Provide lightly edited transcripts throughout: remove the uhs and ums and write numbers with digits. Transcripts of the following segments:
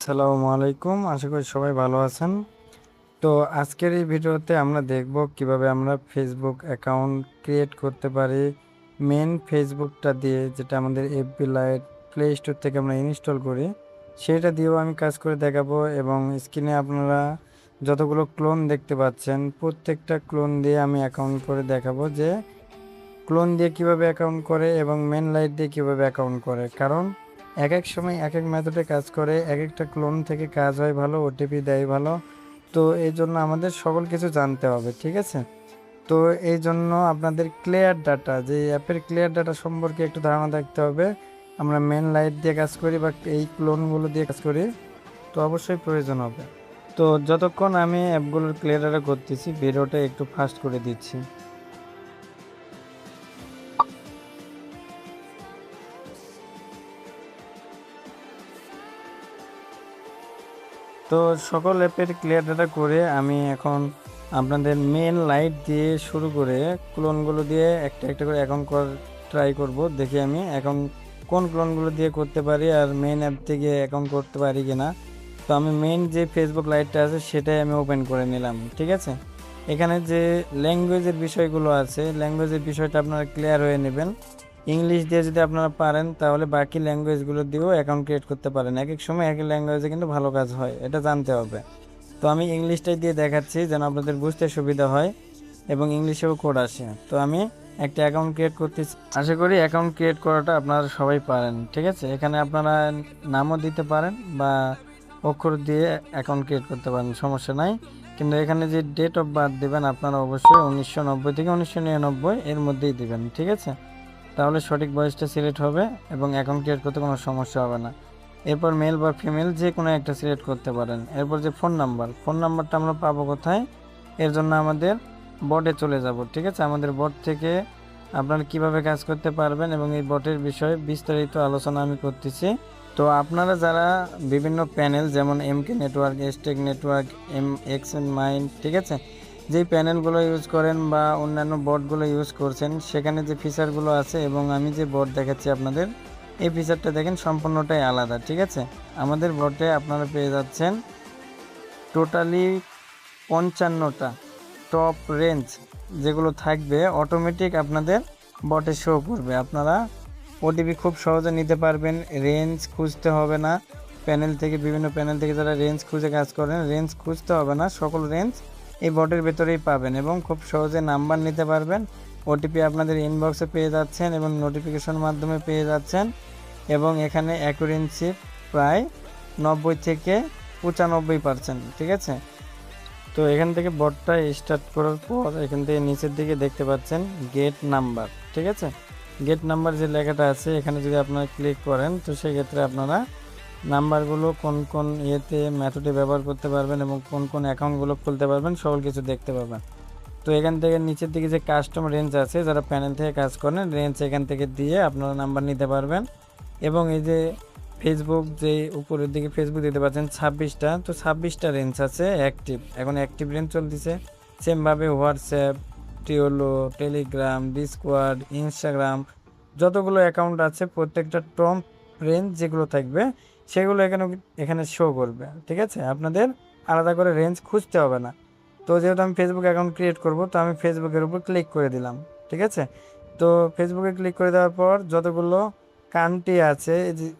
আসসালামু আলাইকুম, আশা করি সবাই ভালো আছেন। তো আজকের এই ভিডিওতে আমরা দেখব কিভাবে আমরা ফেসবুক অ্যাকাউন্ট ক্রিয়েট করতে পারি মেন ফেসবুকটা দিয়ে, যেটা আমাদের এফবি লাইট প্লে স্টোর থেকে আমরা ইনস্টল করি সেটা দিয়েও আমি কাজ করে দেখাবো। এবং স্ক্রিনে আপনারা যতগুলো ক্লোন দেখতে পাচ্ছেন প্রত্যেকটা ক্লোন দিয়ে আমি অ্যাকাউন্ট করে দেখাবো যে ক্লোন দিয়ে কিভাবে অ্যাকাউন্ট করে এবং মেন লাইট দিয়ে কিভাবে অ্যাকাউন্ট করে। কারণ এক এক সময় এক এক মেথডে কাজ করে, এক একটা ক্লোন থেকে কাজ হয় ভালো, ওটিপি দেয় ভালো। তো এই জন্য আমাদের সকল কিছু জানতে হবে, ঠিক আছে? তো এই জন্য আপনাদের ক্লিয়ার ডাটা, যে অ্যাপের ক্লিয়ার ডাটা সম্পর্কে একটু ধারণা থাকতে হবে। আমরা মেন লাইট দিয়ে কাজ করি বা এই ক্লোনগুলো দিয়ে কাজ করি, তো অবশ্যই প্রয়োজন হবে। তো যতক্ষণ আমি অ্যাপগুলোর ক্লিয়ার ডাটা করতেছি, ভিডিওটা একটু ফাস্ট করে দিচ্ছি। তো সকল অ্যাপের ক্লিয়ার ডাটা করে আমি এখন আপনাদের মেন লাইট দিয়ে শুরু করে ক্লোনগুলো দিয়ে একটা একটা করে অ্যাকাউন্ট ট্রাই করব, দেখি আমি এখন কোন ক্লোনগুলো দিয়ে করতে পারি আর মেন অ্যাপ থেকে অ্যাকাউন্ট করতে পারি কিনা। তো আমি মেন যে ফেসবুক লাইটটা আছে সেটাই আমি ওপেন করে নিলাম, ঠিক আছে? এখানে যে ল্যাঙ্গুয়েজের বিষয়গুলো আছে, ল্যাঙ্গুয়েজের বিষয়টা আপনারা ক্লিয়ার হয়ে নেবেন। ইংলিশ দিয়ে যদি আপনারা পারেন তাহলে বাকি ল্যাঙ্গুয়েজগুলো দিয়েও অ্যাকাউন্ট ক্রিয়েট করতে পারেন। এক এক সময় এক এক ল্যাঙ্গুয়েজে কিন্তু ভালো কাজ হয়, এটা জানতে হবে। তো আমি ইংলিশটাই দিয়ে দেখাচ্ছি যেন আপনাদের বুঝতে সুবিধা হয় এবং ইংলিশেও কোড আসে। তো আমি একটা অ্যাকাউন্ট ক্রিয়েট করতেছি, আশা করি অ্যাকাউন্ট ক্রিয়েট করাটা আপনারা সবাই পারেন, ঠিক আছে? এখানে আপনারা নামও দিতে পারেন বা অক্ষর দিয়ে অ্যাকাউন্ট ক্রিয়েট করতে পারেন, সমস্যা নাই। কিন্তু এখানে যে ডেট অফ বার্থ দেবেন আপনারা অবশ্যই 1990 থেকে 1999 এর মধ্যেই দিবেন, ঠিক আছে? তাহলে সঠিক বয়সটা সিলেক্ট হবে এবং অ্যাকাউন্ট ক্রিয়েট করতে কোনো সমস্যা হবে না। এরপর মেল বা ফিমেল যে কোনো একটা সিলেক্ট করতে পারেন। এরপর যে ফোন নাম্বারটা আমরা পাবো কোথায়? এর জন্য আমাদের বটে চলে যাব, ঠিক আছে? আমাদের বট থেকে আপনারা কিভাবে কাজ করতে পারবেন এবং এই বটের বিষয়ে বিস্তারিত আলোচনা আমি করতেছি। তো আপনারা যারা বিভিন্ন প্যানেল যেমন এমকে নেটওয়ার্ক, এসটেক নেটওয়ার্ক, এক্স মাইন্ড, ঠিক আছে, যেই প্যানেলগুলো ইউজ করেন বা অন্যান্য বটগুলো ইউজ করছেন সেখানে যে ফিচারগুলো আছে এবং আমি যে বট দেখাচ্ছি আপনাদের, এই ফিচারটা দেখেন সম্পূর্ণটাই আলাদা, ঠিক আছে? আমাদের বটে আপনারা পেয়ে যাচ্ছেন টোটালি 55টা টপ রেঞ্জ, যেগুলো থাকবে অটোমেটিক আপনাদের বটে শো করবে। আপনারা ওটিপি খুব সহজে নিতে পারবেন, রেঞ্জ খুঁজতে হবে না। প্যানেল থেকে বিভিন্ন প্যানেল থেকে যারা রেঞ্জ খুঁজে কাজ করেন, রেঞ্জ খুঁজতে হবে না, সকল রেঞ্জ এই বটের ভেতরেই পাবেন এবং খুব সহজে নাম্বার নিতে পারবেন। ওটিপি আপনাদের ইনবক্সে পেয়ে যাচ্ছেন এবং নোটিফিকেশন মাধ্যমে পেয়ে যাচ্ছেন। এবং এখানে অ্যাকুরেন্সি প্রায় 90 থেকে 95%, ঠিক আছে? তো এখান থেকে বটটা স্টার্ট করার পর এখান থেকে নিচের দিকে দেখতে পাচ্ছেন গেট নাম্বার, ঠিক আছে? গেট নাম্বার যে লেখাটা আছে এখানে যদি আপনারা ক্লিক করেন তো সেক্ষেত্রে আপনারা নাম্বারগুলো কোন কোন ইয়েতে মেথডে ব্যবহার করতে পারবেন এবং কোন কোন অ্যাকাউন্টগুলো খুলতে পারবেন সকল কিছু দেখতে পাবেন। তো এখান থেকে নিচের দিকে যে কাস্টম রেঞ্জ আছে, যারা প্যানেল থেকে কাজ করেন রেঞ্জ এখান থেকে দিয়ে আপনারা নাম্বার নিতে পারবেন। এবং এই যে ফেসবুক, যে উপরের দিকে ফেসবুক দিতে পারছেন 26টা, তো 26টা রেঞ্জ আছে অ্যাক্টিভ, এখন অ্যাক্টিভ রেঞ্জ চলতেছে। সেমভাবে হোয়াটসঅ্যাপ, টিওলো, টেলিগ্রাম, ডিসকোয়ার্ড, ইনস্টাগ্রাম, যতগুলো অ্যাকাউন্ট আছে প্রত্যেকটা টপ রেঞ্জ যেগুলো থাকবে সেগুলো এখানে শো করবে, ঠিক আছে? আপনাদের আলাদা করে রেঞ্জ খুঁজতে হবে না। তো যেহেতু আমি ফেসবুক অ্যাকাউন্ট ক্রিয়েট করব, তো আমি ফেসবুকের উপর ক্লিক করে দিলাম, ঠিক আছে? তো ফেসবুকে ক্লিক করে দেওয়ার পর যতগুলো কান্ট্রি আছে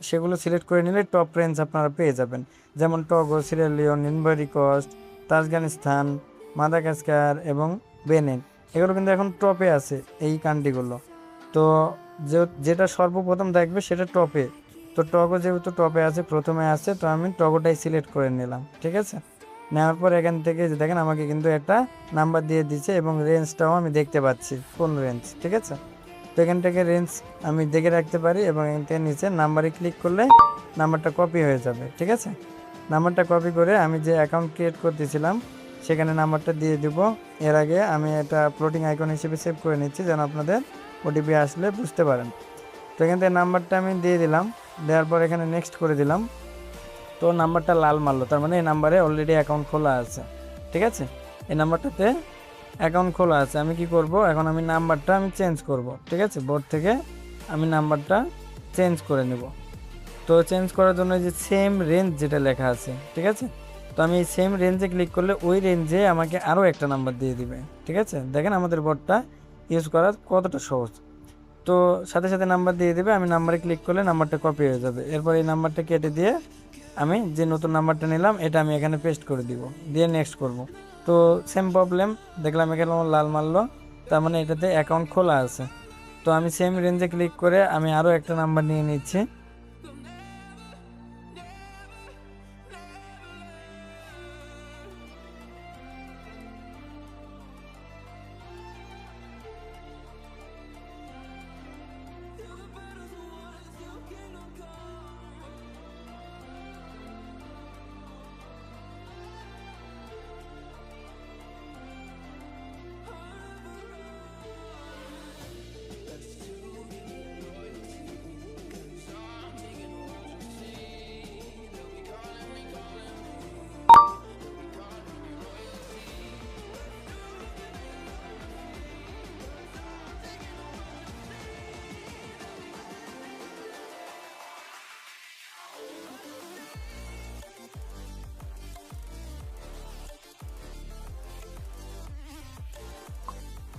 সেগুলো সিলেক্ট করে নিলে টপ রেঞ্জ আপনারা পেয়ে যাবেন। যেমন টগো, সিয়েরা ইনভারি কোস্ট, তাজকিস্তান, মাদাগাস্কার এবং বেনিন, এগুলো কিন্তু এখন টপে আছে এই কান্ট্রিগুলো। তো যেটা সর্বপ্রথম দেখবে সেটা টপে। তো টগো যেহেতু টপে আছে, প্রথমে আছে, তো আমি টগোটাই সিলেক্ট করে নিলাম, ঠিক আছে? নেওয়ার পর এখান থেকে যে দেখেন আমাকে কিন্তু একটা নাম্বার দিয়ে দিচ্ছে এবং রেঞ্জটাও আমি দেখতে পাচ্ছি কোন রেঞ্জ, ঠিক আছে? তো এখান থেকে রেঞ্জ আমি দেখে রাখতে পারি এবং এখান থেকে নিচে নাম্বারে ক্লিক করলে নাম্বারটা কপি হয়ে যাবে, ঠিক আছে? নাম্বারটা কপি করে আমি যে অ্যাকাউন্ট ক্রিয়েট করতেছিলাম সেখানে নাম্বারটা দিয়ে দিব। এর আগে আমি এটা ফ্লোটিং আইকন হিসেবে সেভ করে নিচ্ছি যেন আপনাদের ওটিপি আসলে বুঝতে পারেন। তো এখান থেকে নাম্বারটা আমি দিয়ে দিলাম, দেওয়ার পর এখানে নেক্সট করে দিলাম। তো নাম্বারটা লাল মারলো, তার মানে এই নাম্বারে অলরেডি অ্যাকাউন্ট খোলা আছে, ঠিক আছে? এই নাম্বারটাতে অ্যাকাউন্ট খোলা আছে। আমি কি করব, এখন আমি নাম্বারটা চেঞ্জ করব, ঠিক আছে? বোর্ড থেকে আমি নাম্বারটা চেঞ্জ করে নেব। তো চেঞ্জ করার জন্য যে সেম রেঞ্জ যেটা লেখা আছে, ঠিক আছে, তো আমি এই সেম রেঞ্জে ক্লিক করলে ওই রেঞ্জে আমাকে আরও একটা নাম্বার দিয়ে দিবে। ঠিক আছে, দেখেন আমাদের বোর্ডটা ইউজ করা কতটা সহজ। তো সাথে সাথে নাম্বার দিয়ে দেবে, আমি নাম্বারে ক্লিক করলে নাম্বারটা কপি হয়ে যাবে। এরপর এই নাম্বারটা কেটে দিয়ে আমি যে নতুন নাম্বারটা নিলাম এটা আমি এখানে পেস্ট করে দিব, দিয়ে নেক্সট করব। তো সেম প্রবলেম দেখলাম, এখানে আমার লাল মারলো, তার মানে এটাতে অ্যাকাউন্ট খোলা আছে। তো আমি সেম রেঞ্জে ক্লিক করে আমি আরও একটা নাম্বার নিয়ে নিচ্ছি।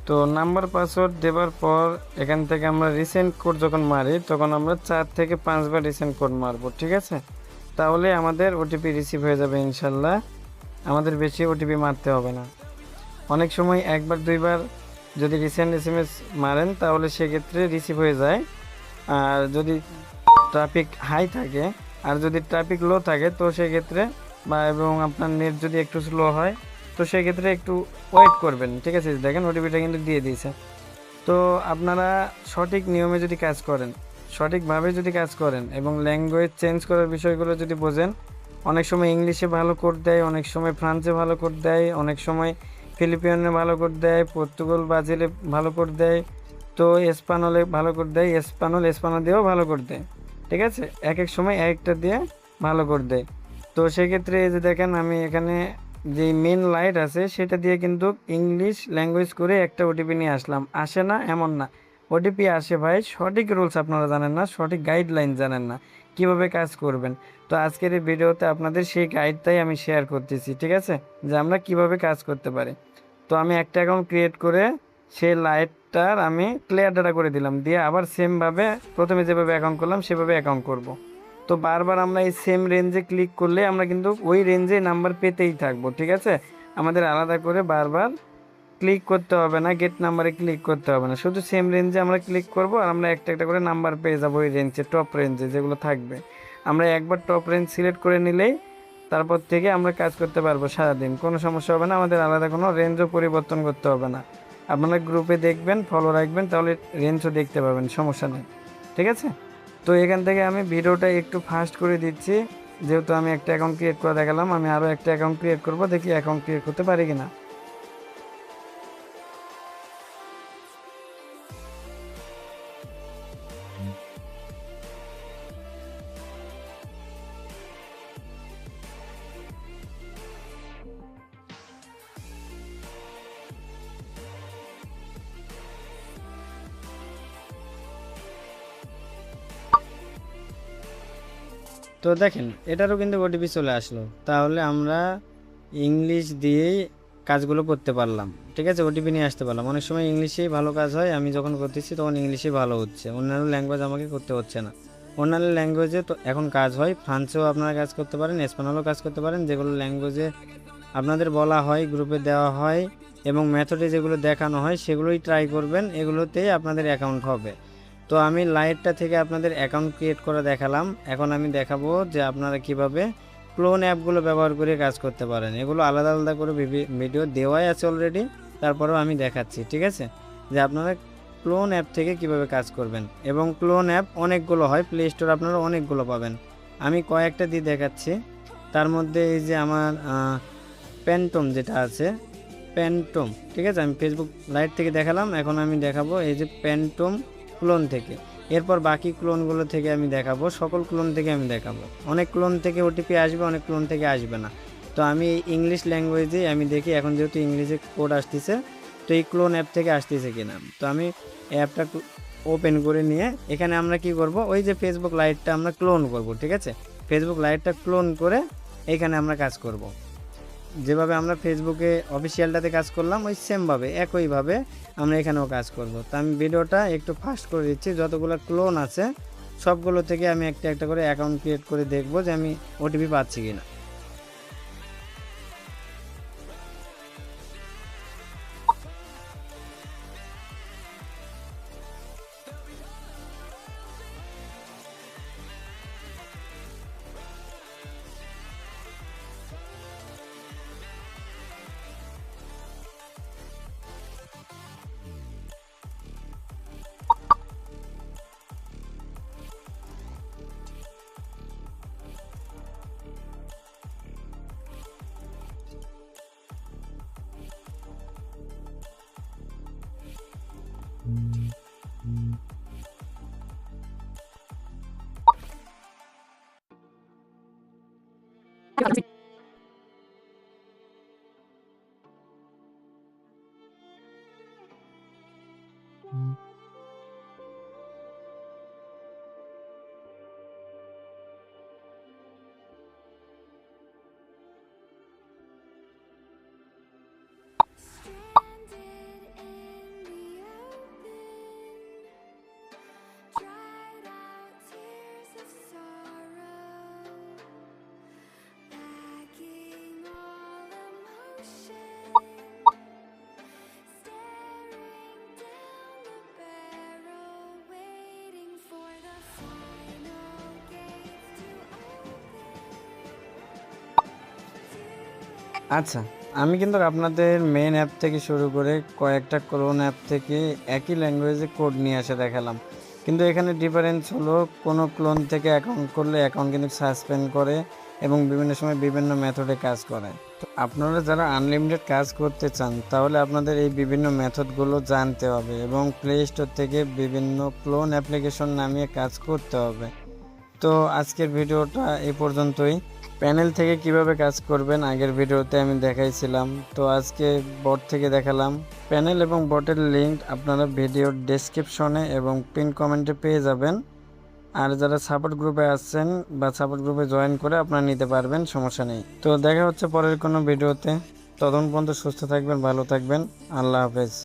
তো নাম্বার পাসওয়ার্ড দেওয়ার পর এখান থেকে আমরা রিসেন্ট কোড যখন মারি তখন আমরা 4 থেকে 5 বার রিসেন্ট কোড মারবো। ঠিক আছে, তাহলে আমাদের ওটিপি রিসিভ হয়ে যাবে ইনশাল্লাহ, আমাদের বেশি ওটিপি মারতে হবে না। অনেক সময় একবার দুইবার যদি রিসেন্ট এসএমএস মারেন তাহলে সেক্ষেত্রে রিসিভ হয়ে যায়। আর যদি ট্রাফিক হাই থাকে আর যদি ট্রাফিক লো থাকে তো সেক্ষেত্রে এবং আপনার নেট যদি একটু স্লো হয় তো সেক্ষেত্রে একটু ওয়েট করবেন। ঠিক আছে, দেখেন ওটিপিটা কিন্তু দিয়ে দিয়েছে। তো আপনারা সঠিক নিয়মে যদি কাজ করেন, সঠিকভাবে যদি কাজ করেন এবং ল্যাঙ্গুয়েজ চেঞ্জ করার বিষয়গুলো যদি বোঝেন, অনেক সময় ইংলিশে ভালো কোড দেয়, অনেক সময় ফ্রান্সে ভালো কোড দেয়, অনেক সময় ফিলিপিনে ভালো কোড দেয়, পর্তুগাল ব্রাজিলে ভালো কোড দেয়, তো স্পানলে ভালো কোড দেয়, স্পানল দিয়েও ভালো কোড দেয়। ঠিক আছে, এক এক সময় একটা দিয়ে ভালো কোড দেয়। তো সেক্ষেত্রে এই যে দেখেন আমি এখানে যে মেন লাইট আছে সেটা দিয়ে কিন্তু ইংলিশ ল্যাঙ্গুয়েজ করে একটা ওটিপি নিয়ে আসলাম। আসে না এমন না, ওটিপি আসে ভাই, সঠিক রুলস আপনারা জানেন না, সঠিক গাইডলাইন জানেন না কিভাবে কাজ করবেন। তো আজকের এই ভিডিওতে আপনাদের সেই গাইডটাই আমি শেয়ার করতেছি। ঠিক আছে, যে আমরা কিভাবে কাজ করতে পারি। তো আমি একটা অ্যাকাউন্ট ক্রিয়েট করে সেই লাইটটার আমি ক্লিয়ার ডাটা করে দিলাম, দিয়ে আবার সেমভাবে প্রথমে যেভাবে অ্যাকাউন্ট করলাম সেভাবে অ্যাকাউন্ট করব। তো বারবার আমরা এই সেম রেঞ্জে ক্লিক করলে আমরা কিন্তু ওই রেঞ্জে নাম্বার পেতেই থাকবো। ঠিক আছে, আমাদের আলাদা করে বারবার ক্লিক করতে হবে না, গেট নাম্বারে ক্লিক করতে হবে না, শুধু সেম রেঞ্জে আমরা ক্লিক করব আর আমরা একটা একটা করে নাম্বার পেয়ে যাবো ওই রেঞ্জে, টপ রেঞ্জে যেগুলো থাকবে। আমরা একবার টপ রেঞ্জ সিলেক্ট করে নিলেই তারপর থেকে আমরা কাজ করতে পারবো সারাদিন, কোনো সমস্যা হবে না, আমাদের আলাদা কোনো রেঞ্জও পরিবর্তন করতে হবে না। আপনারা গ্রুপে দেখবেন, ফলো রাখবেন, তাহলে রেঞ্জও দেখতে পাবেন, সমস্যা নেই। ঠিক আছে, তো এখান থেকে আমি ভিডিওটা একটু ফাস্ট করে দিচ্ছি, যেহেতু আমি একটা অ্যাকাউন্ট ক্রিয়েট করে দেখালাম, আমি আরও একটা অ্যাকাউন্ট ক্রিয়েট করব, দেখি অ্যাকাউন্ট ক্রিয়েট করতে পারি কিনা। তো দেখেন এটারও কিন্তু ওটিপি চলে আসলো, তাহলে আমরা ইংলিশ দিয়েই কাজগুলো করতে পারলাম। ঠিক আছে, ওটিপি নিয়ে আসতে পারলাম। অনেক সময় ইংলিশেই ভালো কাজ হয়, আমি যখন করতেছি তখন ইংলিশেই ভালো হচ্ছে, অন্যান্য ল্যাঙ্গুয়েজ আমাকে করতে হচ্ছে না। অন্যান্য ল্যাঙ্গুয়েজে তো এখন কাজ হয়, ফ্রান্সেও আপনারা কাজ করতে পারেন, স্পেনেও কাজ করতে পারেন, যেগুলো ল্যাঙ্গুয়েজে আপনাদের বলা হয়, গ্রুপে দেওয়া হয় এবং মেথডে যেগুলো দেখানো হয় সেগুলোই ট্রাই করবেন, এগুলোতেই আপনাদের অ্যাকাউন্ট হবে। তো আমি লাইটটা থেকে আপনাদের অ্যাকাউন্ট ক্রিয়েট করে দেখালাম, এখন আমি দেখাবো যে আপনারা কিভাবে ক্লোন অ্যাপগুলো ব্যবহার করে কাজ করতে পারেন। এগুলো আলাদা আলাদা করে ভিডিও দেওয়াই আছে অলরেডি, তারপরেও আমি দেখাচ্ছি। ঠিক আছে, যে আপনারা ক্লোন অ্যাপ থেকে কিভাবে কাজ করবেন, এবং ক্লোন অ্যাপ অনেকগুলো হয়, প্লে স্টোর আপনারা অনেকগুলো পাবেন, আমি কয়েকটা দিয়ে দেখাচ্ছি। তার মধ্যে এই যে আমার প্যান্টম যেটা আছে, প্যান্টম, ঠিক আছে, আমি ফেসবুক লাইট থেকে দেখালাম, এখন আমি দেখাবো এই যে প্যান্টম ক্লোন থেকে। এরপর বাকি ক্লোনগুলো থেকে আমি দেখাবো, সকল ক্লোন থেকে আমি দেখাবো। অনেক ক্লোন থেকে ওটিপি আসবে, অনেক ক্লোন থেকে আসবে না। তো আমি ইংলিশ ল্যাঙ্গুয়েজে আমি দেখি, এখন যেহেতু ইংলিশে কোড আসতেছে, তো এই ক্লোন অ্যাপ থেকে আসতেছে কিনা। তো আমি অ্যাপটা ওপেন করে নিয়ে এখানে আমরা কি করব, ওই যে ফেসবুক লাইটটা আমরা ক্লোন করব, ঠিক আছে। ফেসবুক লাইটটা ক্লোন করে এখানে আমরা কাজ করব। যেভাবে আমরা ফেসবুকে অফিসিয়ালটাতে কাজ করলাম ওই সেমভাবে একইভাবে আমরা এখানেও কাজ করব। তো আমি ভিডিওটা একটু ফাস্ট করে দিচ্ছি, যতগুলো ক্লোন আছে সবগুলো থেকে আমি একটা একটা করে অ্যাকাউন্ট ক্রিয়েট করে দেখব যে আমি ওটিপি পাচ্ছি কিনা। আচ্ছা, আমি কিন্তু আপনাদের মেন অ্যাপ থেকে শুরু করে কয়েকটা ক্লোন অ্যাপ থেকে একই ল্যাঙ্গুয়েজে কোড নিয়ে এসে দেখালাম, কিন্তু এখানে ডিফারেন্স হলো কোনো ক্লোন থেকে অ্যাকাউন্ট করলে অ্যাকাউন্ট কিন্তু সাসপেন্ড করে এবং বিভিন্ন সময় বিভিন্ন মেথডে কাজ করে। তো আপনারা যারা আনলিমিটেড কাজ করতে চান তাহলে আপনাদের এই বিভিন্ন মেথডগুলো জানতে হবে এবং প্লে স্টোর থেকে বিভিন্ন ক্লোন অ্যাপ্লিকেশন নামিয়ে কাজ করতে হবে। তো আজকের ভিডিওটা এই পর্যন্তই। প্যানেল থেকে কিভাবে কাজ করবেন আগের ভিডিওতে আমি দেখাইছিলাম, তো আজকে বট থেকে দেখালাম। প্যানেল এবং বটের লিঙ্ক আপনারা ভিডিওর ডেসক্রিপশনে এবং পিন কমেন্টে পেয়ে যাবেন। আর যারা সাপোর্ট গ্রুপে আছেন বা সাপোর্ট গ্রুপে জয়েন করে আপনারা নিতে পারবেন, সমস্যা নেই। তো দেখা হচ্ছে পরের কোনো ভিডিওতে, ততক্ষণ পর্যন্ত সুস্থ থাকবেন, ভালো থাকবেন, আল্লাহ হাফেজ।